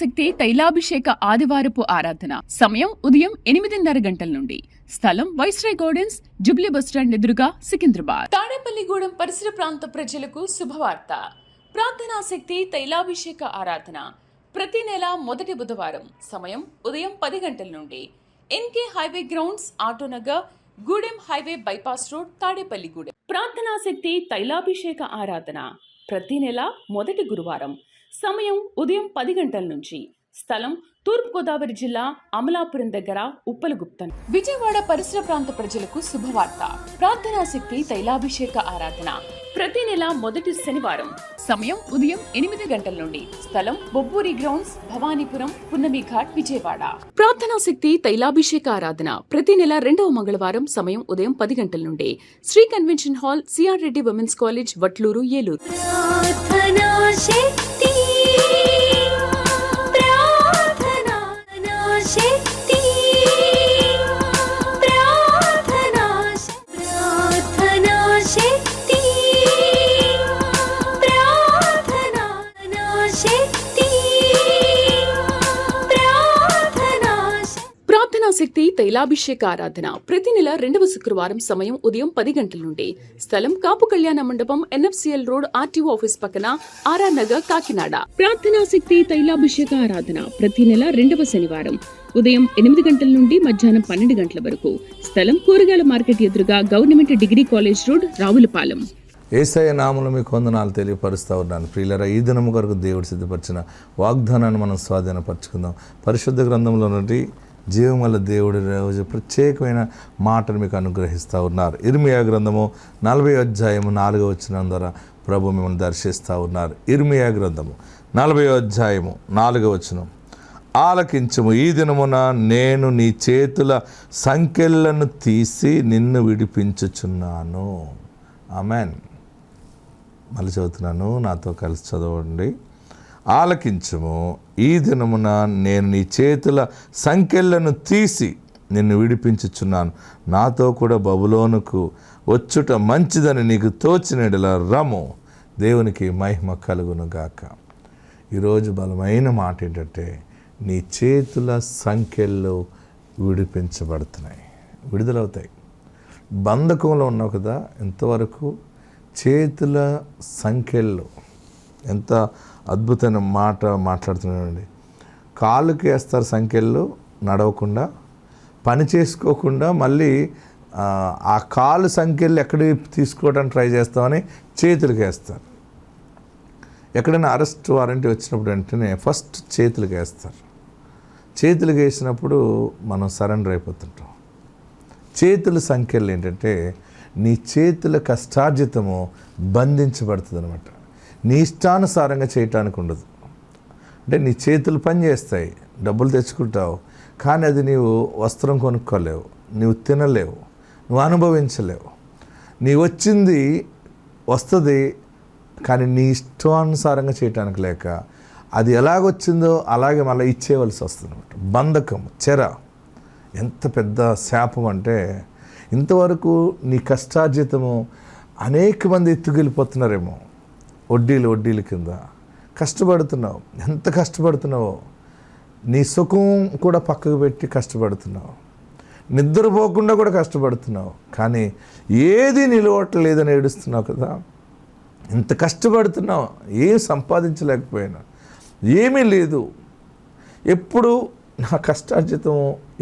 శక్తి తైలాభిషేక ఆదివారపు ఆరాధన. సమయం ఉదయం 8:30 గంటల నుండి. స్థలం వైస్రాయ్ గార్డెన్స్, జుబ్లీ బస్టాండ్ ఎదురుగా, సికింద్రాబాద్. తాడేపల్లిగూడెం పరిసర ప్రాంత ప్రజలకు శుభవార్త. ప్రార్థనా శక్తి తైలాభిషేక ఆరాధన ప్రతి నెల మొదటి బుధవారం. సమయం ఉదయం 10 గంటల నుండి. NK highway grounds, Autonagar, Gudem highway bypass road, Tadepalligudem. ప్రార్థనా శక్తి తైలాభిషేక ఆరాధన ప్రతి నెల మొదటి గురువారం. సమయం ఉదయం 10 గంటల నుంచి. స్థలం తూర్పుగోదావరి జిల్లా, అమలాపురం దగ్గర, ఉప్పలగుప్తం. విజయవాడ పరిసర ప్రాంత ప్రజలకు శుభవార్త. ప్రార్థనా శక్తి తైలాభిషేక ఆరాధన ప్రతి నెల మొదటి శనివారం. సమయం ఉదయం 8 గంటల నుండి. స్థలం బొబ్బూరి గ్రౌండ్స్, భవానీపురం, పున్నమి ఘాట్, విజయవాడ. ప్రార్థనా శక్తి తైలాభిషేక ఆరాధన ప్రతి నెల 2వ మంగళవారం. సమయం ఉదయం 10 గంటల నుండి. Shri convention hall, CR Reddy women's college, Vatluru, Eluru. శక్తి తైలాభిషేక ఆరాధన ప్రతి నెల 2వ శుక్రవారం. సమయం ఉదయం 10 గంటల నుండి. స్థలం కాపు కళ్యాణ మండపం, ఎన్ఎఫ్సిఎల్ రోడ్, ఆర్టీఓ ఆఫీస్ పక్కన, ఆర్ఆర్ నగర్, కాకినాడ. ప్రార్థనా శక్తి తైలాభిషేక ఆరాధన ప్రతి నెల 2వ శనివారం. ఉదయం 8 గంటల నుండి మధ్యాహ్నం 12 గంటల వరకు. స్థలం కూరగాయల మార్కెట్ ఎదురుగా, government degree college road, Ravulapalem. Yesayya నామములో మీకు వందనాలు తెలియపరుస్తూ ఉన్నాను. ప్రియులారా, ఈ దినము కొరకు దేవుడు సిద్ధపరిచిన వాగ్దానాన్ని మనం స్వాధీనపరచుకుందాం. పరిశుద్ధ గ్రంథంలో నుండి జీవమల దేవుడి రోజు ప్రత్యేకమైన మాటను మీకు అనుగ్రహిస్తూ ఉన్నారు. ఇర్మియా గ్రంథము 40వ అధ్యాయము 4వ వచనం ద్వారా ప్రభు మిమ్మల్ని దర్శిస్తూ ఉన్నారు. ఇర్మియా గ్రంథము 40వ అధ్యాయము 4వ వచనం. ఆలకించుము, ఈ దినమున నేను నీ చేతుల సంకెళ్లను తీసి నిన్ను విడిపించుచున్నాను. ఆమెన్. మళ్ళీ చదువుతున్నాను, నాతో కలిసి చదవండి. ఆలకించుము, ఈ దినమున నేను నీ చేతుల సంకెళ్లను తీసి నిన్ను విడిపించుచున్నాను. నాతో కూడా బబులోనుకు వచ్చుట మంచిదని నీకు తోచినడలా రమ్ము. దేవునికి మహిమ కలుగును గాక. ఈరోజు బలమైన మాట ఏంటంటే, నీ చేతుల సంకెళ్ళు విడిపించబడుతున్నాయి, విడుదలవుతాయి. బంధకంలో ఉన్నావు కదా, ఇంతవరకు చేతుల సంకెళ్ళు. ఎంత అద్భుతమైన మాట మాట్లాడుతున్నానండి. కాళ్ళకి వేస్తారు సంఖ్యలు, నడవకుండా, పని చేసుకోకుండా, మళ్ళీ ఆ కాలు సంఖ్యలు ఎక్కడికి తీసుకోవడానికి ట్రై చేస్తామని చేతులకి వేస్తారు. ఎక్కడైనా అరెస్ట్ వారెంట్ వచ్చినప్పుడు వెంటనే ఫస్ట్ చేతులకి వేస్తారు. చేతులకి వేసినప్పుడు మనం సరెండర్ అయిపోతుంటాం. చేతుల సంఖ్యలు ఏంటంటే, నీ చేతుల కష్టార్జితము బంధించబడుతుంది అనమాట. నీ ఇష్టానుసారంగా చేయటానికి ఉండదు. అంటే నీ చేతులు పని చేస్తాయి, డబ్బులు తెచ్చుకుంటావు, కానీ అది నీవు వస్త్రం కొనుక్కోలేవు, నీవు తినలేవు, నువ్వు అనుభవించలేవు. నీ వచ్చింది వస్తుంది, కానీ నీ ఇష్టానుసారంగా చేయటానికి లేక అది ఎలాగొచ్చిందో అలాగే మళ్ళీ ఇచ్చేయవలసి వస్తుంది అనమాట. బంధకం, చెర ఎంత పెద్ద శాపం అంటే, ఇంతవరకు నీ కష్టార్జితము అనేక మంది ఎత్తుకెళ్ళిపోతున్నారేమో. వడ్డీల కింద కష్టపడుతున్నావు. ఎంత కష్టపడుతున్నావో, నీ సుఖం కూడా పక్కకు పెట్టి కష్టపడుతున్నావు, నిద్రపోకుండా కూడా కష్టపడుతున్నావు, కానీ ఏది నిలవట్లేదని ఏడుస్తున్నావు కదా. ఇంత కష్టపడుతున్నావు, ఏం సంపాదించలేకపోయినా, ఏమీ లేదు, ఎప్పుడు నా కష్టార్జితం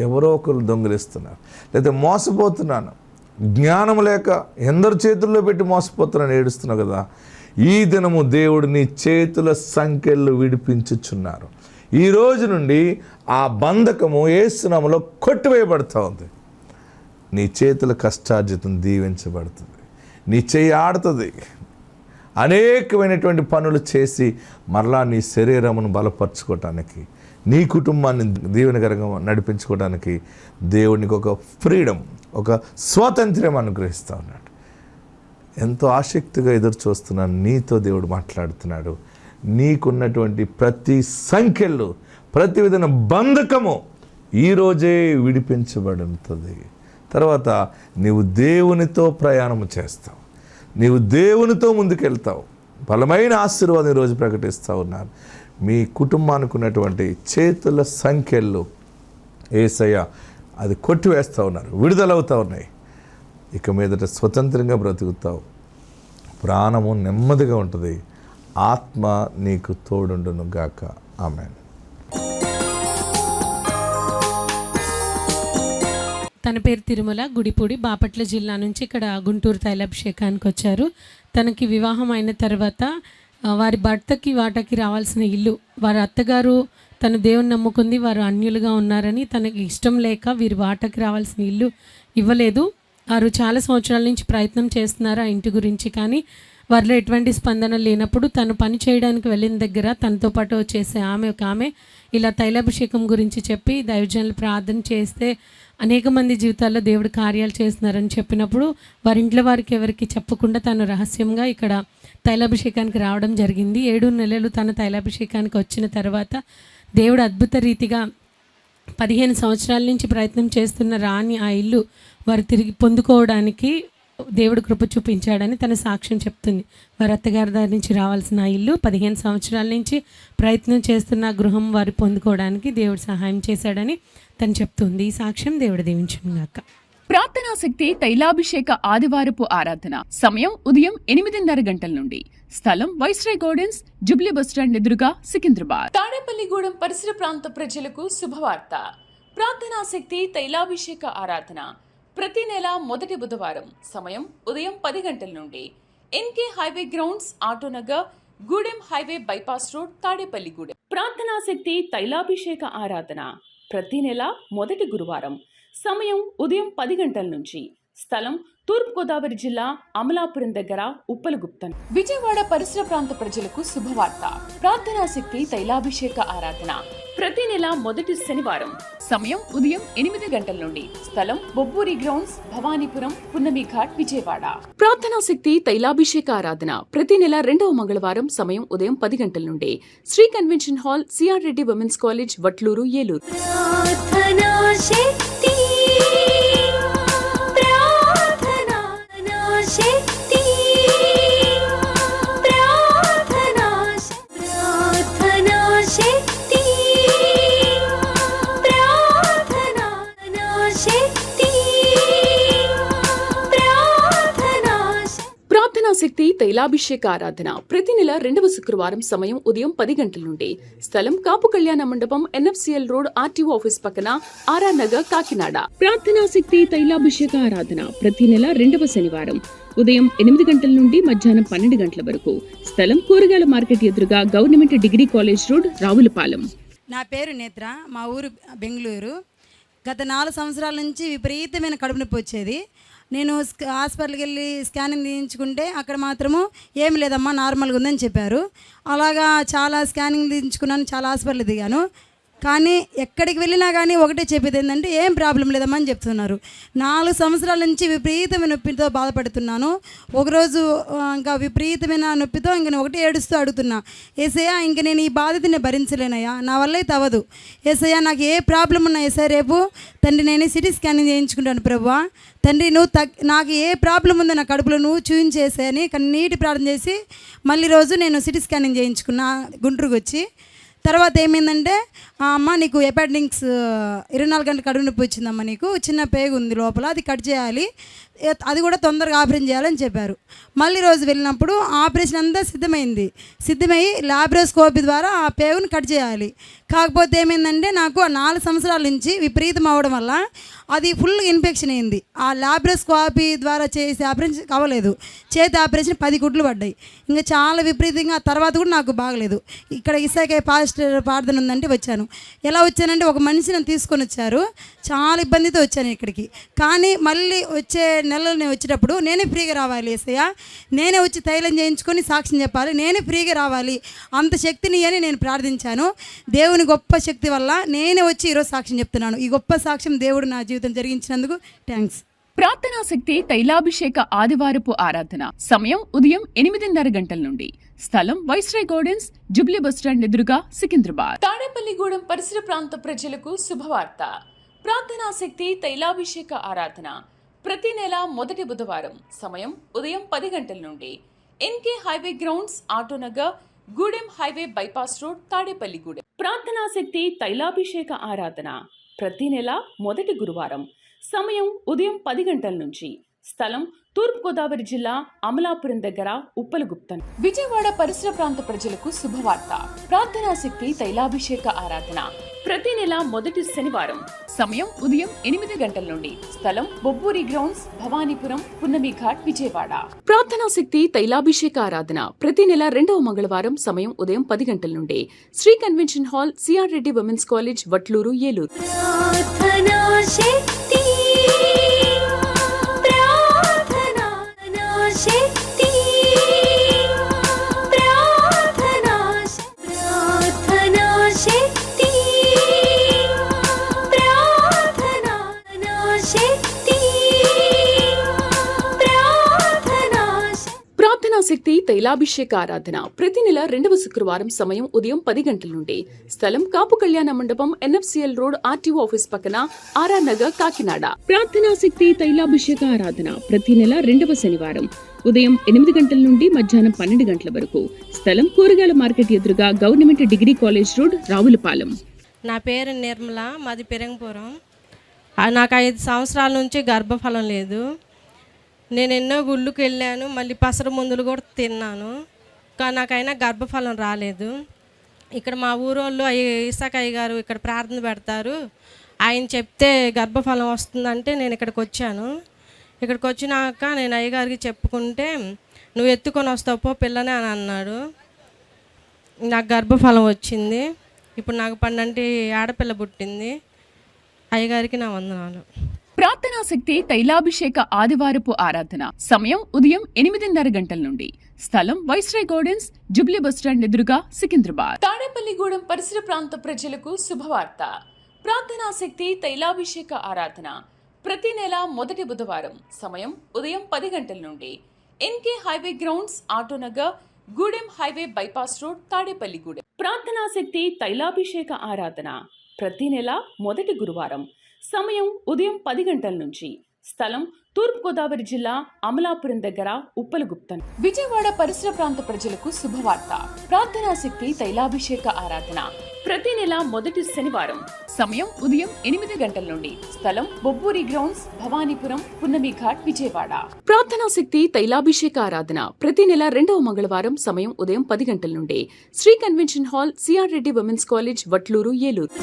ఎవరో ఒకరు దొంగిలిస్తున్నారు, లేదా మోసపోతున్నాను, జ్ఞానం లేక ఎందరి చేతుల్లో పెట్టి మోసపోతున్నాను ఏడుస్తున్నావు కదా. ఈ దినము దేవుడు నీ చేతుల సంకెళ్ళు విడిపించుచున్నారు. ఈ రోజు నుండి ఆ బంధకము యేసు నామములో కొట్టివేయబడుతూ ఉంది. నీ చేతుల కష్టార్జితం దీవించబడుతుంది. నీ చెయ్యి ఆడుతుంది. అనేకమైనటువంటి పనులు చేసి మరలా నీ శరీరమును బలపరచుకోవటానికి, నీ కుటుంబాన్ని దీవెనకరంగా నడిపించుకోవడానికి దేవునికి ఒక ఫ్రీడమ్, ఒక స్వాతంత్ర్యం అనుగ్రహిస్తూ ఉన్నాడు. ఎంతో ఆసక్తిగా ఎదురు చూస్తున్నాను. నీతో దేవుడు మాట్లాడుతున్నాడు. నీకున్నటువంటి ప్రతి సంఖ్యలు, ప్రతి విధమైన బంధకము ఈరోజే విడిపించబడుతుంది. తర్వాత నీవు దేవునితో ప్రయాణము చేస్తావు, నీవు దేవునితో ముందుకెళ్తావు. బలమైన ఆశీర్వాదం ఈరోజు ప్రకటిస్తూ ఉన్నాను. మీ కుటుంబానికి ఉన్నటువంటి చేతుల సంఖ్యలు యేసయ్య అది కొట్టివేస్తూ ఉన్నారు, విడుదలవుతూ ఉన్నాయి. ఇక మీదట స్వతంత్రంగా బ్రతుకుతావు, ప్రాణము నెమ్మదిగా ఉంటుంది, ఆత్మ నీకు తోడుండును గాక. ఆమేన్. తన పేరు తిరుమల, గుడిపూడి, బాపట్ల జిల్లా నుంచి ఇక్కడ గుంటూరు తైలాభిషేకానికి వచ్చారు. తనకి వివాహం అయిన తర్వాత వారి భర్తకి వాటకి రావాల్సిన ఇల్లు, వారి అత్తగారు తను దేవుని నమ్ముకుంది, వారు అన్యులుగా ఉన్నారని తనకి ఇష్టం లేక వీరి వాటకి రావాల్సిన ఇల్లు ఇవ్వలేదు. వారు చాలా సంవత్సరాల నుంచి ప్రయత్నం చేస్తున్నారు ఆ ఇంటి గురించి, కానీ వారిలో ఎటువంటి స్పందన లేనప్పుడు తను పని చేయడానికి వెళ్ళిన దగ్గర తనతో పాటు చేసే ఒక ఆమె ఇలా తైలాభిషేకం గురించి చెప్పి దైవజనులు ప్రార్థన చేస్తే అనేక మంది జీవితాల్లో దేవుడు కార్యాలు చేస్తున్నారని చెప్పినప్పుడు వారి ఇంట్లో వారికి ఎవరికి చెప్పకుండా తను రహస్యంగా ఇక్కడ తైలాభిషేకానికి రావడం జరిగింది. 7 నెలలు తన తైలాభిషేకానికి వచ్చిన తర్వాత దేవుడు అద్భుత రీతిగా 15 సంవత్సరాల నుంచి ప్రయత్నం చేస్తున్న రాని ఆ ఇల్లు వారు తిరిగి పొందుకోవడానికి దేవుడు కృప చూపించాడని తన సాక్ష్యం చెప్తుంది. వారి అత్తగారి దగ్గర నుంచి రావాల్సిన ఆ ఇల్లు 15 సంవత్సరాల నుంచి ప్రయత్నం చేస్తున్న గృహం వారు పొందుకోవడానికి దేవుడు సహాయం చేశాడని తను చెప్తుంది. ఈ సాక్ష్యం దేవుడు దీవించును గాక. ప్రార్థనా శక్తి తైలాభిషేక ఆదివారపు ఆరాధన సమయం ఉదయం 8:30 గంటల నుండి. స్థలం వైస్రాయ్ గార్డెన్స్, జుబ్లీ బస్టాండ్ ఎదురుగా, సికింద్రాబాద్. తాడేపల్లిగూడెం పరిసర ప్రాంత ప్రజలకు శుభవార్త. ప్రార్థనా శక్తి తైలాభిషేక ఆరాధన ప్రతి నెల మొదటి బుధవారం సమయం ఉదయం 10 గంటల నుండి. NK highway grounds, Autonagar, Gudem highway bypass road, Tadepalligudem. ప్రార్థనా శక్తి తైలాభిషేక ఆరాధన ప్రతి నెల మొదటి గురువారం సమయం ఉదయం 10 గంటల నుంచి. స్థలం తూర్పుగోదావరి జిల్లా, అమలాపురం దగ్గర, ఉప్పలగుప్తం. విజయవాడ పరిసర ప్రాంత ప్రజలకు శుభవార్త. ప్రార్థనా శక్తి తైలాభిషేక ఆరాధన ప్రతి నెల మొదటి శనివారం సమయం ఉదయం 8 గంటల నుండి. స్థలం బొబ్బూరి గ్రౌండ్స్, భవానీపురం, పున్నమి ఘాట్, విజయవాడ. ప్రార్థనా శక్తి తైలాభిషేక ఆరాధన ప్రతి నెల 2వ మంగళవారం సమయం ఉదయం 10 గంటల నుండి. Shri convention hall, CR Reddy women's college, Vatluru, Eluru. ప్రార్థనా శక్తి తైలాభిషేక ఆరాధన ప్రతి నెల 2వ శుక్రవారం సమయం ఉదయం 10 గంటల నుండి. స్థలం కాపు కళ్యాణ మండపం, ఎన్ఎఫ్సిఎల్ రోడ్, ఆర్టీఓ ఆఫీస్ పక్కన, ఆర్ఆర్ నగర్, కాకినాడ. ప్రార్థనా శక్తి తైలాభిషేక ఆరాధన ప్రతి నెల 2వ శనివారం ఉదయం 8 గంటల నుండి మధ్యాహ్నం 12 గంటల వరకు. స్థలం కూరగాయల మార్కెట్ ఎదురుగా, government degree college road, Ravulapalem. నా పేరు నేత్ర, మా ఊరు బెంగళూరు. గత 4 సంవత్సరాల నుంచి విపరీతమైన కడుపు నొప్పి వచ్చేది. నేను హాస్పిటల్కి వెళ్ళి స్కానింగ్ తీయించుకుంటే అక్కడ మాత్రము ఏమి లేదమ్మా, నార్మల్గా ఉందని చెప్పారు. అలాగా చాలా స్కానింగ్ తీయించుకున్నాను, చాలా హాస్పిటల్ దిగాను. కానీ ఎక్కడికి వెళ్ళినా కానీ ఒకటే చెప్పేది ఏంటంటే ఏం ప్రాబ్లం లేదమ్మా అని చెప్తున్నారు. 4 సంవత్సరాల నుంచి విపరీతమైన నొప్పితో బాధపడుతున్నాను. ఒకరోజు ఇంకా విపరీతమైన నొప్పితో ఇంక నేను ఒకటే ఏడుస్తూ అడుగుతున్నా, ఏసయ్యా ఇంక నేను ఈ బాధని భరించలేనయ్యా, నా వల్ల అయితే అవ్వదు. ఏసయ్యా నాకు ఏ ప్రాబ్లం ఉన్నా ఏసయ్య రేపు తండ్రి నేను సిటీ స్కానింగ్ చేయించుకుంటాను ప్రభువా, తండ్రి నువ్వు నాకు ఏ ప్రాబ్లం ఉందో నా కడుపులో నువ్వు చూయించేసేయని కన్నీటి ప్రార్థన చేసి మళ్ళీ రోజు నేను సిటీ స్కానింగ్ చేయించుకున్నా గుంటూరుకు వచ్చి. తర్వాత ఏమైందంటే, అమ్మ నీకు ఎపాటిక్స్ 24 గంటల కడుపు నొప్పి వచ్చిందమ్మా, నీకు చిన్న పేగు ఉంది లోపల, అది కట్ చేయాలి, అది కూడా తొందరగా ఆపరేషన్ చేయాలని చెప్పారు. మళ్ళీ రోజు వెళ్ళినప్పుడు ఆపరేషన్ అంతా సిద్ధమై ల్యాబ్రోస్కోపీ ద్వారా ఆ పేగుని కట్ చేయాలి. కాకపోతే ఏమైందంటే నాకు 4 సంవత్సరాల నుంచి విపరీతం అవ్వడం వల్ల అది ఫుల్ ఇన్ఫెక్షన్ అయింది. ఆ ల్యాబ్రోస్కోపీ ద్వారా చేసే ఆపరేషన్ అవ్వలేదు, చేతి ఆపరేషన్ 10 కుట్లు పడ్డాయి. ఇంకా చాలా విపరీతంగా ఆ తర్వాత కూడా నాకు బాగలేదు. ఇక్కడ ఇసాకే పాజిటివ్ ప్రార్థన ఉందంటే వచ్చాను. ఎలా వచ్చానంటే ఒక మనిషి నన్ను తీసుకొని వచ్చారు, చాలా ఇబ్బందితో వచ్చాను ఇక్కడికి. కానీ మళ్ళీ వచ్చే నెలలో నేను వచ్చేటప్పుడు నేనే ఫ్రీగా రావాలి ఏసయ్య, నేనే వచ్చి తైలం చేయించుకొని సాక్ష్యం చెప్పాలి, నేనే ఫ్రీగా రావాలి, అంత శక్తిని అని నేను ప్రార్థించాను. దేవుని గొప్ప శక్తి వల్ల నేనే వచ్చి ఈరోజు సాక్ష్యం చెప్తున్నాను. ఈ గొప్ప సాక్ష్యం దేవుడు నా జీవితం జరిగించినందుకు థ్యాంక్స్. ప్రార్థనా శక్తి తైలాభిషేక ఆదివారపు ఆరాధన సమయం ఉదయం 8:30 గంటల నుండి. స్థలం వైస్రాయ్ గార్డెన్స్, జుబ్లీ బస్టాండ్ ఎదురుగా, సికింద్రాబాద్. తాడేపల్లిగూడెం పరిసర ప్రాంత ప్రజలకు శుభవార్త. ప్రార్థనా శక్తి తైలాభిషేక ఆరాధన ప్రతి నెల మొదటి బుధవారం సమయం ఉదయం 10 గంటల నుండి. NK highway grounds, Autonagar, Gudem highway bypass road Tadepalligudem. ప్రార్థనా శక్తి తైలాభిషేక ఆరాధన ప్రతి నెల మొదటి గురువారం. సమయం ఉదయం 10 గంటల నుంచి. స్థలం తూర్పుగోదావరి జిల్లా అమలాపురం దగ్గర ఉప్పలగుప్తం. విజయవాడ పరిసర ప్రాంత ప్రజలకు శుభవార్త. ప్రార్థనా శక్తి తైలాభిషేక ఆరాధన ప్రతి నెల మొదటి శనివారం. సమయం ఉదయం 8 గంటల నుండి. స్థలం బొబ్బూరి గ్రౌండ్స్, భవానీపురం, పున్నమి ఘాట్, విజయవాడ. ప్రార్థనా శక్తి తైలాభిషేక ఆరాధన ప్రతి నెల 2వ మంగళవారం. సమయం ఉదయం 10 గంటల నుండి. Shri convention hall, CR Reddy women's college, Vatluru, Eluru. ప్రార్థనా శక్తి తైలాభిషేక ఆరాధన ప్రతి నెల 2వ శుక్రవారం. సమయం ఉదయం 10 గంటల నుండి. స్థలం కాపు కళ్యాణ మండపం, ఎన్ఎఫ్సిఎల్ రోడ్, ఆర్టీఓ ఆఫీస్ పక్కన, ఆర్ఆర్ నగర్, కాకినాడ. ప్రార్థనా శక్తి తైలాభిషేక ఆరాధన ప్రతి నెల 2వ శనివారం. ఉదయం 8 గంటల నుండి మధ్యాహ్నం 12 గంటల వరకు. స్థలం కూరగాయల మార్కెట్ ఎదురుగా, government degree college road, Ravulapalem. నా పేరు నిర్మల, మాది పెరంగపురం. నాకు 5 సంవత్సరాల నుంచి గర్భఫలం లేదు. నేను ఎన్నో గుళ్ళకి వెళ్ళాను, మళ్ళీ పసరు మందులు కూడా తిన్నాను, కానీ నాకైనా గర్భఫలం రాలేదు. ఇక్కడ మా ఊరోళ్ళు ఇసాకయ్య గారు ఇక్కడ ప్రార్థన పెడతారు, ఆయన చెప్తే గర్భఫలం వస్తుందంటే నేను ఇక్కడికి వచ్చాను. ఇక్కడికి వచ్చినాక నేను అయ్యగారికి చెప్పుకుంటే, నువ్వు ఎత్తుకొని వస్తావు పో పిల్లని అని అన్నాడు. నాకు గర్భఫలం వచ్చింది. ఇప్పుడు నాకు 12 ఆడపిల్ల పుట్టింది. అయ్యగారికి నా వందనాలు. ప్రార్థనా శక్తి తైలాభిషేక ఆదివారపు ఆరాధన సమయం ఉదయం 8:30 గంటల నుండి. స్థలం వైస్రాయ్ గార్డెన్స్, జుబ్లీ బస్టాండ్ ఎదురుగా, సికింద్రాబాద్. తాడేపల్లిగూడెం పరిసర ప్రాంత ప్రజలకు శుభవార్త. ప్రార్థనా శక్తి తైలాభిషేక ఆరాధన ప్రతి నెల మొదటి బుధవారం. సమయం ఉదయం 10 గంటల నుండి. NK highway grounds, Autonagar, Gudem highway bypass road, Tadepalligudem. ప్రార్థనా శక్తి తైలాభిషేక ఆరాధన ప్రతి నెల మొదటి గురువారం. సమయం ఉదయం 10 గంటల నుంచి. స్థలం తూర్పుగోదావరి జిల్లా అమలాపురం దగ్గర, ఉప్పలగుప్తం. విజయవాడ పరిసర ప్రాంత ప్రజలకు శుభవార్త. ప్రార్థనా శక్తి తైలాభిషేక ఆరాధన ప్రతి నెల మొదటి శనివారం. సమయం ఉదయం 8 గంటల నుండి. స్థలం బొబ్బూరి గ్రౌండ్స్, భవానీపురం, పున్నమి ఘాట్, విజయవాడ. ప్రార్థనా శక్తి తైలాభిషేక ఆరాధన ప్రతి నెల 2వ మంగళవారం. సమయం ఉదయం 10 గంటల నుండి. Shri convention hall, CR Reddy women's college, Vatluru, Eluru.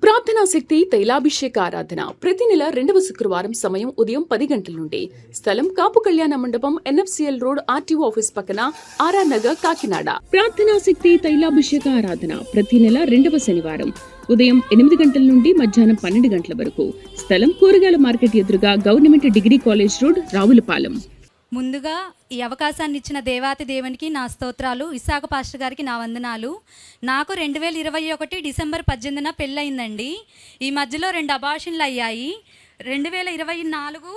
ప్రార్థనా శక్తి తైలాభిషేక ఆరాధన ప్రతి నెల 2వ శుక్రవారం. సమయం ఉదయం 10 గంటల నుండి. స్థలం కాపు కళ్యాణ మండపం, ఎన్ఎఫ్సిఎల్ రోడ్, ఆర్టీఓ ఆఫీస్ పక్కన, ఆర్ఆర్ నగర్, కాకినాడ. ప్రార్థనా శక్తి తైలాభిషేక ఆరాధన ప్రతి నెల 2వ శనివారం. ఉదయం 8 గంటల నుండి మధ్యాహ్నం 12 గంటల వరకు. స్థలం కూరగాయల మార్కెట్ ఎదురుగా, government degree college road, Ravulapalem. ముందుగా ఈ అవకాశాన్ని ఇచ్చిన దేవాతి దేవునికి నా స్తోత్రాలు. ఇసాక పాస్టర్ గారికి నా వందనాలు. నాకు 2021 డిసెంబర్ 18న పెళ్ళయిందండి. ఈ మధ్యలో 2 అబార్షన్లు అయ్యాయి. 2024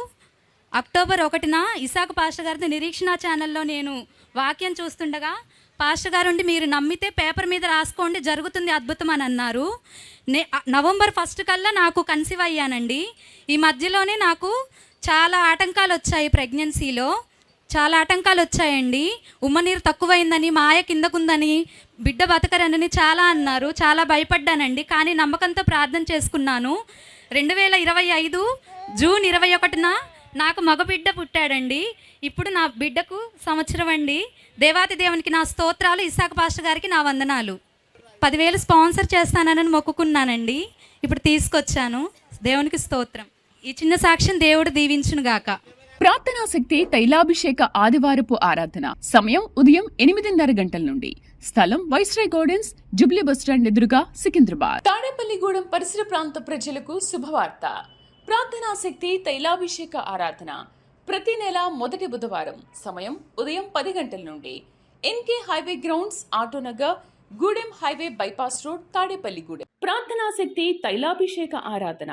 అక్టోబర్ 1న ఇసాక పాస్టర్ గారితో నిరీక్షణ ఛానల్లో నేను వాక్యం చూస్తుండగా పాస్టర్ గారు ఉండి, మీరు నమ్మితే పేపర్ మీద రాసుకోండి, జరుగుతుంది అద్భుతం అని అన్నారు. నవంబర్ 1 కల్లా నాకు కన్సీవ్ అయ్యానండి. ఈ మధ్యలోనే నాకు చాలా ఆటంకాలు వచ్చాయి. ప్రెగ్నెన్సీలో చాలా ఆటంకాలు వచ్చాయండి. ఉమ్మనీరు తక్కువైందని, మాయ కిందకుందని, బిడ్డ బతకరనని చాలా అన్నారు. చాలా భయపడ్డానండి. కానీ నమ్మకంతో ప్రార్థన చేసుకున్నాను. 2025 జూన్ 21న నాకు మగబిడ్డ పుట్టాడండి. ఇప్పుడు నా బిడ్డకు సంవత్సరం అండి. దేవాతి దేవునికి నా స్తోత్రాలు. ఇసాక పాస్టర్ గారికి నా వందనాలు. 10,000 స్పాన్సర్ చేస్తానని మొక్కుకున్నానండి. ఇప్పుడు తీసుకొచ్చాను. దేవునికి స్తోత్రం. ఈ చిన్న సాక్ష్యం దేవుడు దీవించును గాక. ప్రార్థనా శక్తి తైలాభిషేక ఆదివారపు ఆరాధన సమయం ఉదయం 8:30 గంటల నుండి. స్థలం వైస్రాయ్ గార్డెన్స్, జుబ్లీ బస్టాండ్ ఎదురుగా, సికింద్రాబాద్. తాడేపల్లిగూడెం పరిసర ప్రాంత ప్రజలకు శుభవార్త. ప్రార్థనా శక్తి తైలాభిషేక ఆరాధన ప్రతి నెల మొదటి బుధవారం. సమయం ఉదయం 10 గంటల నుండి. NK highway grounds, Autonagar, Gudem highway bypass road, Tadepalligudem. ప్రార్థనా శక్తి తైలాభిషేక ఆరాధన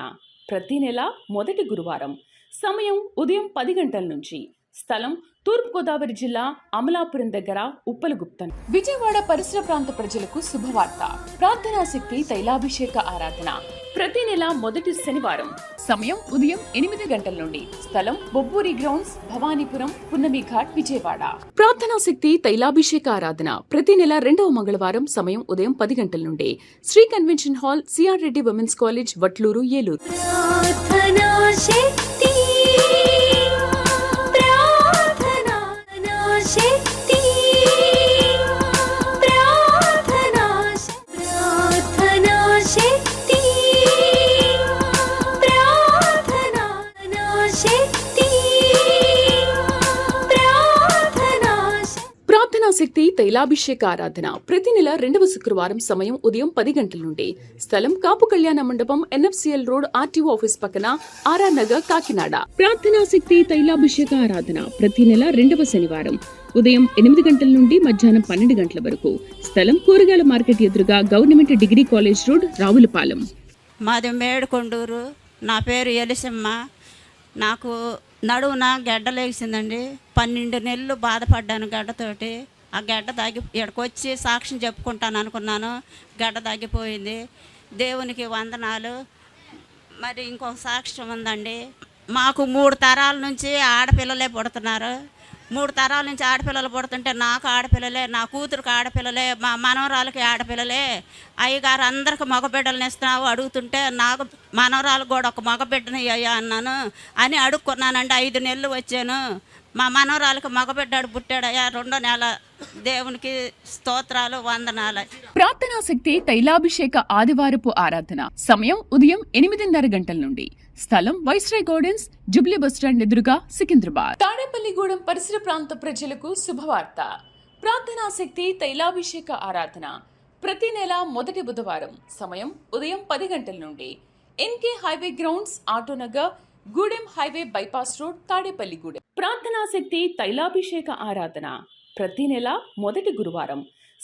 ప్రతి నెల మొదటి గురువారం. సమయం ఉదయం 10 గంటల నుంచి. స్థలం తూర్పుగోదావరి జిల్లా అమలాపురం దగ్గర ఉప్పలగుప్తం. విజయవాడ పరిసర ప్రాంత ప్రజలకు శుభవార్త. ప్రార్థనా శక్తి తైలాభిషేక ఆరాధన ప్రతి నెల మొదటి శనివారం. సమయం ఉదయం 8 గంటల నుండి. స్థలం బొబ్బూరి గ్రౌండ్స్, భవానీపురం, పున్నమి ఘాట్, విజయవాడ. ప్రార్థనా శక్తి తైలాభిషేక ఆరాధన ప్రతి నెల 2వ మంగళవారం. సమయం ఉదయం 10 గంటల నుండి. Shri convention hall, CR Reddy women's college, Vatluru, Eluru. ప్రార్థనా శక్తి తైలాభిషేక ఆరాధన ప్రతి నెల 2వ శుక్రవారం. సమయం ఉదయం 10 గంటల నుండి. స్థలం కాపు కళ్యాణ మండపం, ఎన్ఎఫ్సిఎల్ రోడ్, ఆర్టీఓ ఆఫీస్ పక్కన, ఆర్ఆర్ నగర్, కాకినాడ. ప్రార్థనా శక్తి తైలాభిషేక ఆరాధన ప్రతి నెల 2వ శనివారం. ఉదయం 8 గంటల నుండి మధ్యాహ్నం 12 గంటల వరకు. స్థలం కూరగాయల మార్కెట్ ఎదురుగా, government degree college road, Ravulapalem. మాది మేడుకొండూరు. నా పేరు ఎలిసమ్మ. నాకు నడువున గడ్డ లేచిందండి. 12 నెలలు బాధపడ్డాను గడ్డతోటి. ఆ గడ్డ తగ్గి ఇక్కడికి వచ్చి సాక్ష్యం చెప్పుకుంటాను అనుకున్నాను. గడ్డ తగ్గిపోయింది. దేవునికి వందనాలు. మరి ఇంకొక సాక్ష్యం ఉందండి. మాకు 3 తరాల నుంచి ఆడపిల్లలే పుడుతున్నారు. 3 తరాల నుంచి ఆడపిల్లలు పుడుతుంటే నాకు ఆడపిల్లలే, నా కూతురికి ఆడపిల్లలే, మా మనవరాలకి ఆడపిల్లలే. అయ్యగారు అందరికి మగబిడ్డలను ఇస్తున్నావు అడుగుతుంటే నాకు మనవరాలు కూడా ఒక మగబిడ్డని అయ్యా అన్నాను అని అడుక్కున్నానండి. 5 నెలలు వచ్చాను. మా మనవరాలకి మగబిడ్డాడు పుట్టాడయ్యా 2వ నెల. దేవునికి స్తోత్రాలు, వందనాలు. ప్రార్థనా శక్తి తైలాభిషేక ఆదివారపు ఆరాధన సమయం ఉదయం 8:30 గంటల నుండి. స్థలం వైస్రాయ్ గార్డెన్స్, జుబ్లీ బస్టాండ్ ఎదురుగా, సికింద్రాబాద్. తాడేపల్లిగూడెం పరిసర ప్రాంత ప్రజలకు శుభవార్త. ప్రార్థనా శక్తి తైలాభిషేక ఆరాధన ప్రతి నెల మొదటి బుధవారం. సమయం ఉదయం 10 గంటల నుండి. NK highway grounds, Autonagar, Gudem highway bypass road, Tadepalligudem. ప్రార్థనా శక్తి తైలాభిషేక ఆరాధన ప్రతి నెల మొదటి గురువారం.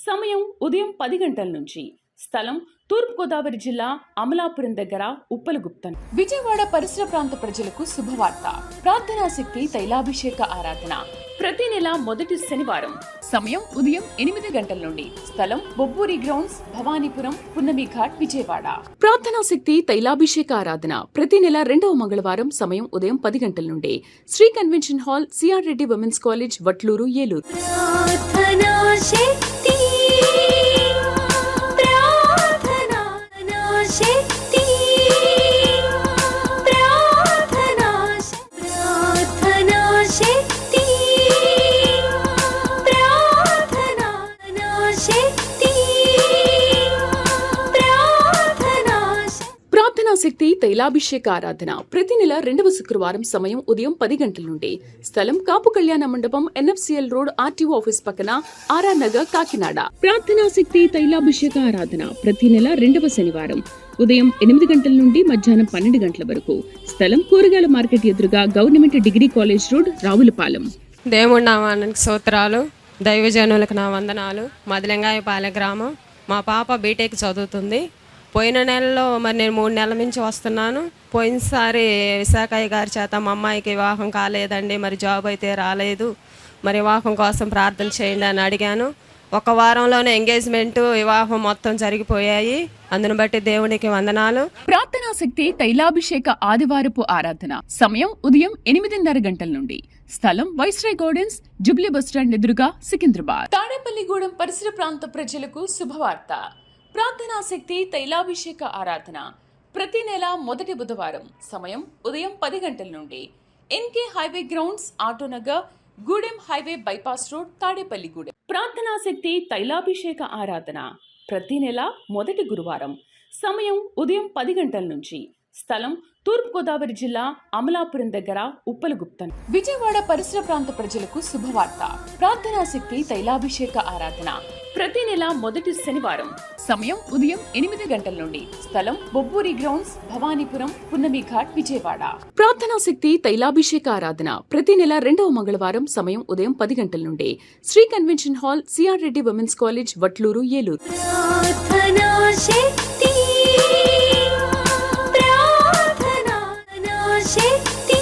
సమయం ఉదయం 10 గంటల నుంచి. స్థలం తూర్పుగోదావరి జిల్లా అమలాపురం దగ్గర, ఉప్పలగుప్తం. విజయవాడ పరిసర ప్రాంత ప్రజలకు శుభవార్త. ప్రార్థనా శక్తి తైలాభిషేక ఆరాధన ప్రతి నెల మొదటి శనివారం. సమయం ఉదయం 8 గంటల నుండి. స్థలం బొబ్బూరి గ్రౌండ్స్, భవానీపురం, పున్నమి ఘాట్, విజయవాడ. ప్రార్థనా శక్తి తైలాభిషేక ఆరాధన ప్రతి నెల 2వ మంగళవారం. సమయం ఉదయం 10 గంటల నుండి. Shri convention hall, CR Reddy women's college, Vatluru, Eluru. ప్రార్థనా శక్తి తైలాభిషేక ఆరాధన ప్రతి నెల 2వ శుక్రవారం. సమయం ఉదయం 10 గంటల నుండి. స్థలం కాపు కళ్యాణ మండపం, ఎన్ఎఫ్సిఎల్ రోడ్, ఆర్టీఓ ఆఫీస్ పక్కన, ఆర్ఆర్ నగర్, కాకినాడ. ప్రార్థనా శక్తి తైలాభిషేక ఆరాధన ప్రతి నెల 2వ శనివారం. ఉదయం 8 గంటల నుండి మధ్యాహ్నం 12 గంటల వరకు. స్థలం కూరగాయల మార్కెట్ ఎదురుగా, government degree college road, Ravulapalem. దేవుడి నామానికి స్తోత్రాలు, దైవజనులకు నా వందనాలు. మదిలింగాయపాలెం గ్రామం. మా పాప బీటెక్ చదువుతుంది. పోయిన నెలలో మరి నేను 3 నెలల నుంచి వస్తున్నాను. పోయినసారి విశాఖయ్య గారి చేత మా అమ్మాయికి వివాహం కాలేదండి, మరి జాబ్ అయితే రాలేదు, మరి వివాహం కోసం ప్రార్థన చేయండి అని అడిగాను. 1 వారంలోనే ఎంగేజ్మెంట్, వివాహం మొత్తం జరిగిపోయాయి. అందును బట్టి దేవునికి వందనాలు. ప్రార్థనా శక్తి తైలాభిషేక ఆదివారపు ఆరాధన సమయం ఉదయం 8:30 గంటల నుండి. స్థలం వైస్రాయ్ గార్డెన్స్, జుబ్లీ బస్టాండ్ ఎదురుగా, సికింద్రాబాద్. తాడేపల్లిగూడెం పరిసర ప్రాంత ప్రజలకు శుభవార్త. ప్రార్థనా శక్తి తైలాభిషేక ఆరాధన ప్రతి నెల మొదటి బుధవారం. సమయం ఉదయం 10 గంటల నుండి. NK highway grounds, Autonagar, Gudem highway bypass road, Tadepalligudem. ప్రార్థనా శక్తి తైలాభిషేక ఆరాధన ప్రతి నెల మొదటి గురువారం. సమయం ఉదయం 10 గంటల నుంచి. స్థలం తూర్పుగోదావరి జిల్లా అమలాపురం దగ్గర, ఉప్పలగుప్తం. విజయవాడ పరిసర ప్రాంత ప్రజలకు శుభవార్త. ప్రార్థనా శక్తి తైలాభిషేక ఆరాధన ప్రతి నెల మొదటి శనివారం. సమయం ఉదయం 8 గంటల నుండి. స్థలం బొబ్బూరి గ్రౌండ్స్, భవానీపురం, పున్నమి ఘాట్, విజయవాడ. ప్రార్థనా శక్తి తైలాభిషేక ఆరాధన ప్రతి నెల 2వ మంగళవారం. సమయం ఉదయం 10 గంటల నుండి. Shri convention hall, CR Reddy women's college, Vatluru, Eluru. శక్తి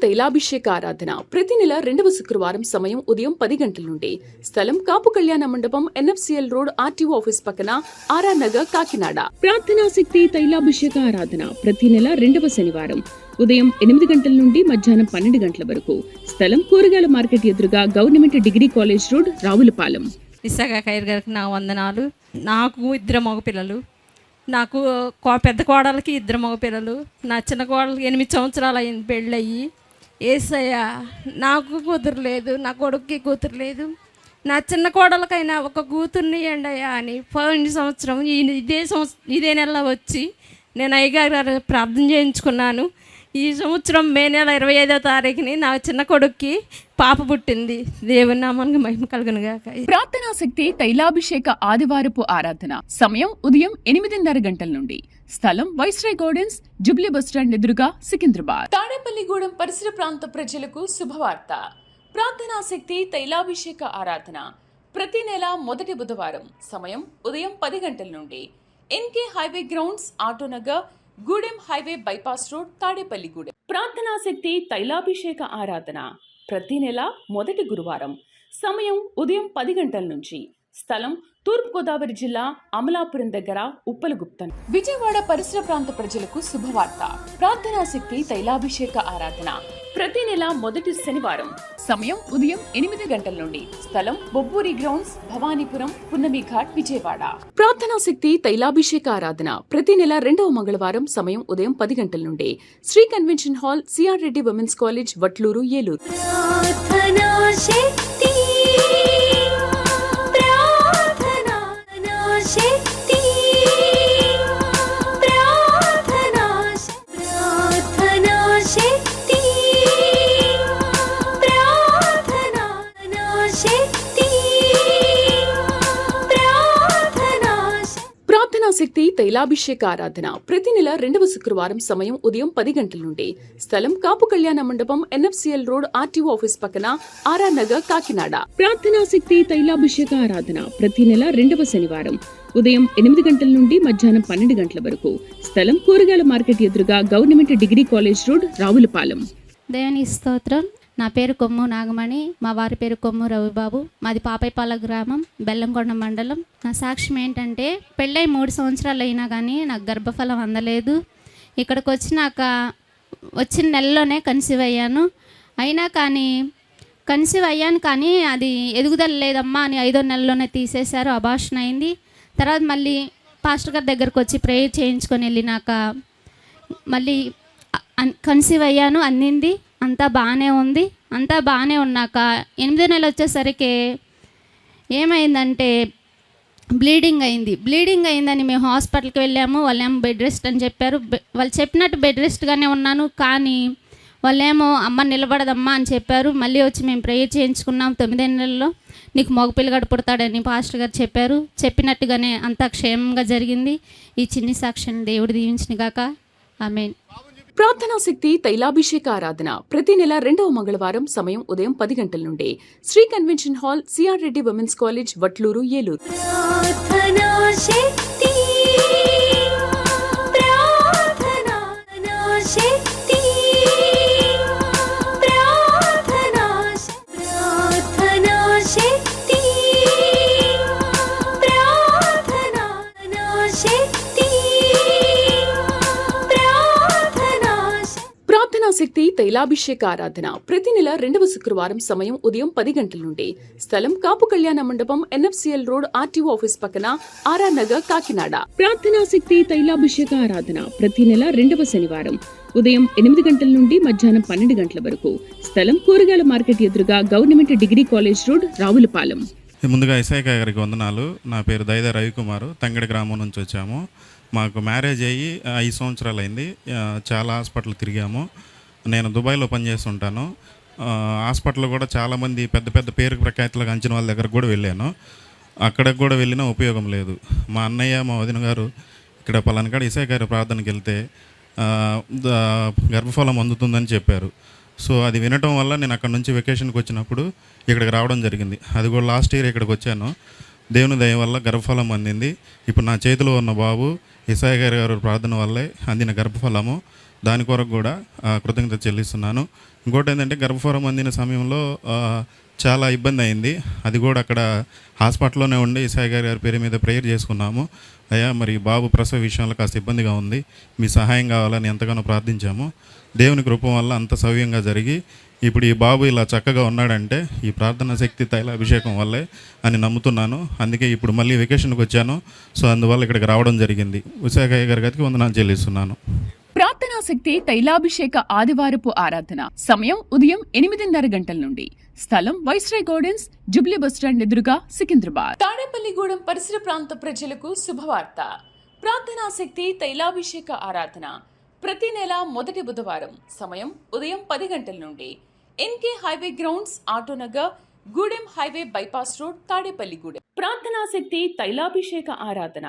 తైలాభిషేక ఆరాధన ప్రతి నెల 2వ శుక్రవారం సమయం ఉదయం 10 గంటల నుండి. స్థలం కాపు కళ్యాణ మండపం, NFCL రోడ్, RTO ఆఫీస్ పక్కన, RR నగర్, కాకినాడ. ప్రార్థనా శక్తి తైలాభిషేక ఆరాధన ప్రతి నెల 2వ శనివారం ఉదయం 8 గంటల నుండి మధ్యాహ్నం 12 గంటల వరకు. స్థలం కూరగాయల మార్కెట్ ఎదురుగా, government degree college road, Ravulapalem. Isaka Khair గారికి నా వందనాలు. నాకు 2 మగపిల్లలు, నాకు పెద్ద కోడలకి 2 మగపిల్లలు, నా చిన్న కోడలకి 8 సంవత్సరాలు అయింది పెళ్ళయ్యి. ఏసయ్య, నాకు కూతురు లేదు, నా కొడుక్కి కూతురు లేదు. నా చిన్న కోడలకైనా ఒక కూతుర్ని ఎండయ్యా అని పోయిన సంవత్సరం ఇదే నెల వచ్చి నేను అయ్యగారు ప్రార్థన చేయించుకున్నాను. ఈ సంవత్సరం మే నెల 25వ తారీఖుని నా చిన్న కొడుక్కి పాప పుట్టింది. దేవుని నామానికి మహిమ కలుగును గాక. ప్రార్థనా శక్తి తైలాభిషేక ఆదివారపు ఆరాధన సమయం ఉదయం 8:30 గంటల నుండి. స్థలం వైస్రాయ్ గార్డెన్స్, జుబ్లీ బస్టాండ్ ఎదురుగా, సికింద్రాబాద్. తాడేపల్లిగూడెం పరిసర ప్రాంత ప్రజలకు శుభవార్త. ప్రార్థనా శక్తి తైలాభిషేక ఆరాధన ప్రతి నెల మొదటి బుధవారం సమయం ఉదయం 10 గంటల నుండి. NK highway grounds, Autonagar, Gudem highway bypass road, Tadepalligudem. ప్రార్థనా శక్తి తైలాభిషేక ఆరాధన ప్రతి నెల మొదటి గురువారం సమయం ఉదయం 10 గంటల నుంచి. స్థలం తూర్పుగోదావరి జిల్లా, అమలాపురం దగ్గర, ఉప్పలగుప్తం. విజయవాడ పరిసర ప్రాంత ప్రజలకు శుభవార్త. ప్రార్థనా శక్తి తైలాభిషేక ఆరాధన ప్రతి నెల మొదటి శనివారం సమయం ఉదయం 8 గంటల నుండి. స్థలం బొబ్బూరి గ్రౌండ్స్, భవానీపురం, పున్నమి ఘాట్, విజయవాడ. ప్రార్థనా శక్తి తైలాభిషేక ఆరాధన ప్రతి నెల 2వ మంగళవారం సమయం ఉదయం 10 గంటల నుండి. Shri convention hall, CR Reddy women's college, Vatluru, Eluru. ప్రార్థనా శక్తి తైలాభిషేక ఆరాధన ప్రతి నెల 2వ శుక్రవారం సమయం ఉదయం 10 గంటల నుండి. స్థలం కాపు కళ్యాణ మండపం, NFCL రోడ్, RTO ఆఫీస్ పక్కన, RR నగర్, కాకినాడ. ప్రార్థనా శక్తి తైలాభిషేక ఆరాధన ప్రతి నెల 2వ శనివారం ఉదయం 8 గంటల నుండి మధ్యాహ్నం 12 గంటల వరకు. స్థలం కూరగాయల మార్కెట్ ఎదురుగా, government degree college road, Ravulapalem. దేవుని స్తోత్రం. నా పేరు కొమ్ము నాగమణి, మా వారి పేరు కొమ్ము రవిబాబు. మాది పాపైపాల గ్రామం, బెల్లంకొండ మండలం. నా సాక్ష్యం ఏంటంటే, పెళ్ళై 3 సంవత్సరాలు అయినా కానీ నాకు గర్భఫలం అందలేదు. ఇక్కడికి వచ్చిన నెలలోనే కన్సీవ్ అయ్యాను. అయినా కానీ కన్సీవ్ అయ్యాను కానీ అది ఎదుగుదల లేదమ్మా అని 5వ నెలలోనే తీసేశారు. అబార్షన్ అయింది. తర్వాత మళ్ళీ పాస్టర్ గారి దగ్గరకు వచ్చి ప్రేయర్ చేయించుకొని వెళ్ళినాక మళ్ళీ కన్సీవ్ అయ్యాను, అందింది. అంతా బాగానే ఉంది. అంతా బాగానే ఉన్నాక 8వ నెల వచ్చేసరికి ఏమైందంటే బ్లీడింగ్ అయిందని మేము హాస్పిటల్కి వెళ్ళాము. వాళ్ళేమో బెడ్ రెస్ట్ అని చెప్పారు. వాళ్ళు చెప్పినట్టు బెడ్ రెస్ట్గానే ఉన్నాను. కానీ వాళ్ళేమో అమ్మ నిలబడదమ్మా అని చెప్పారు. మళ్ళీ వచ్చి మేము ప్రేయర్ చేయించుకున్నాం. 9వ నెలలో నీకు మగపిల్లగాడు పుడతాడని పాస్టర్ గారు చెప్పారు. చెప్పినట్టుగానే అంతా క్షేమంగా జరిగింది. ఈ చిన్ని సాక్ష్యాన్ని దేవుడు దీవించిన గాక. ఆమేన్. ప్రార్థనా శక్తి తైలాభిషేక ఆరాధన ప్రతి నెల 2వ మంగళవారం సమయం ఉదయం 10 గంటల నుండి. Shri convention hall, CR Reddy women's college, Vatluru, Eluru. ప్రార్థనా శక్తి తైలాభిషేక ఆరాధన ప్రతి నెల 2వ శుక్రవారం సమయం ఉదయం 10 గంటల నుండి. స్థలం కాపు కళ్యాణ మండపం, NFCL రోడ్, RTO ఆఫీస్ పక్కన, RR నగర్, కాకినాడ. ప్రార్థనా శక్తి తైలాభిషేక ఆరాధన ప్రతి నెల 2వ శనివారం ఉదయం 8 గంటల నుండి మధ్యాహ్నం 12 గంటల వరకు. స్థలం కూరగాయల మార్కెట్ ఎదురుగా, government degree college road, Ravulapalem. ముందుగా ఇసాక గారికి వందనాలు. నా పేరు దైద రవికుమారు, తంగడి గ్రామం నుంచి వచ్చాము. మాకు మ్యారేజ్ అయ్యి 5 సంవత్సరాలు అయింది. చాలా హాస్పిటల్ తిరిగాము. నేను దుబాయ్లో పనిచేస్తుంటాను. హాస్పిటల్లో కూడా చాలామంది పెద్ద పెద్ద పేరు ప్రఖ్యాతులకు అంచిన వాళ్ళ దగ్గరకు కూడా వెళ్ళాను. అక్కడికి కూడా వెళ్ళినా ఉపయోగం లేదు. మా అన్నయ్య, మా వదిన గారు ఇక్కడ పలానకాడ ఇసాక గారి ప్రార్థనకి వెళ్తే గర్భఫలం అందుతుందని చెప్పారు. సో అది వినటం వల్ల నేను అక్కడ నుంచి వెకేషన్కి వచ్చినప్పుడు ఇక్కడికి రావడం జరిగింది. అది కూడా లాస్ట్ ఇయర్ ఇక్కడికి వచ్చాను. దేవుని దయ వల్ల గర్భఫలం అందింది. ఇప్పుడు నా చేతిలో ఉన్న బాబు ఇసాయ గారి ప్రార్థన వల్లే అందిన గర్భఫలము. దాని కొరకు కూడా కృతజ్ఞత చెల్లిస్తున్నాను. ఇంకోటి ఏంటంటే గర్భఫలం అందిన సమయంలో చాలా ఇబ్బంది అయింది. అది కూడా అక్కడ హాస్పిటల్లోనే ఉండి ఈసాయి గారి పేరు మీద ప్రేయర్ చేసుకున్నాము. అయ్యా మరి బాబు ప్రసవ విషయంలో కాస్త ఇబ్బందిగా ఉంది, మీ సహాయం కావాలని ఎంతగానో ప్రార్థించాము. దేవుని కృప వల్ల అంత సవ్యంగా జరిగి ఇప్పుడు ఈ బాబు ఇలా చక్కగా ఉన్నాడంటే ఈ ప్రార్థనా శక్తి తైలాభిషేకం వల్లే అని నమ్ముతున్నాను. అందుకే ఇప్పుడు మళ్ళీ వెకేషన్కి వచ్చాను. సో అందువల్ల ఇక్కడికి రావడం జరిగింది. విశాఖయ్య గారికి వందనాలు చెల్లిస్తున్నాను. ప్రార్థనా శక్తి తైలాభిషేక ఆదివారపు ఆరాధన సమయం ఉదయం 8:30 గంటల నుండి. స్థలం వైస్రాయ్ గార్డెన్స్, జుబ్లీ బస్టాండ్ ఎదురుగా, సికింద్రాబాద్. తాడేపల్లిగూడెం పరిసర ప్రాంత ప్రజలకు శుభవార్త. ప్రార్థనా శక్తి తైలాభిషేక ఆరాధన ప్రతి నెల మొదటి బుధవారం సమయం ఉదయం 10 గంటల నుండి. NK highway grounds, Autonagar, Gudem highway bypass road, Tadepalligudem. ప్రార్థనా శక్తి తైలాభిషేక ఆరాధన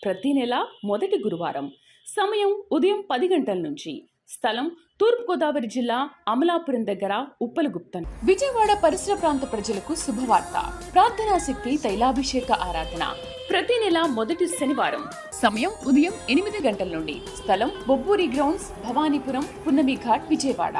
ప్రతి నెల మొదటి గురువారం సమయం ఉదయం 10 గంటల నుంచి. స్థలం తూర్పుగోదావరి జిల్లా, అమలాపురం దగ్గర, ఉప్పలగుప్తం. విజయవాడ పరిసర ప్రాంత ప్రజలకు శుభవార్త. ప్రార్థనా శక్తి తైలాభిషేక ఆరాధన ప్రతి నెల మొదటి శనివారం సమయం ఉదయం 8 గంటల నుండి. స్థలం బొబ్బూరి గ్రౌండ్స్, భవానీపురం, పున్నమి ఘాట్, విజయవాడ.